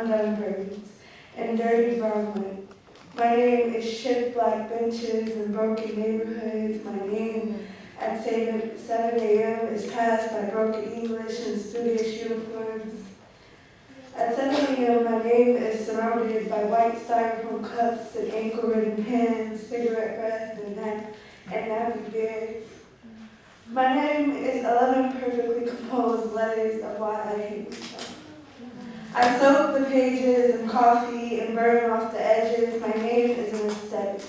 undone birds and dirty brown wood. My name is shit black benches and broken neighborhoods. My name at 7 a.m. is passed by broken English and studious uniforms. At 7 a.m., my name is surrounded by white styrofoam cups and ankle-ridden pens, cigarette breath, and nappy beards. My name is 11 perfectly composed letters of why I hate myself. I soak the pages in coffee and burn off the edges. My name is an aesthetic.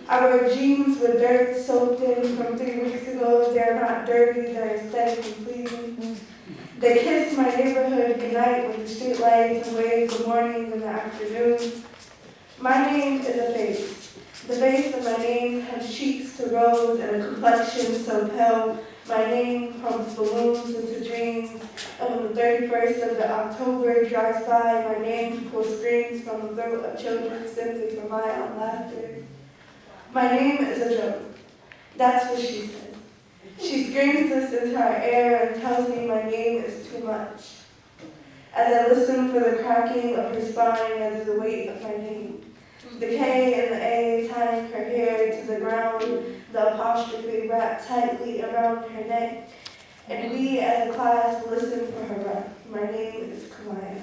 I wear jeans with dirt soaked in from 3 weeks ago. They're not dirty, they're aesthetically pleasing. They kiss my neighborhood goodnight with the street lights and wave good morning in the afternoon. My name is a face. The face of my name has cheeks to rose and a complexion so pale. My name pumps balloons into dreams. And when the 31st of the October drives by, my name pulls screams from the throat of children simply for my own laughter. My name is a joke. That's what she says. She screams this into our air and tells me my name is too much. As I listen for the cracking of her spine under the weight of my name, the K and the A tying her hair to the ground, the apostrophe wrapped tightly around her neck, and we as a class listen for her breath. My name is Kamaya.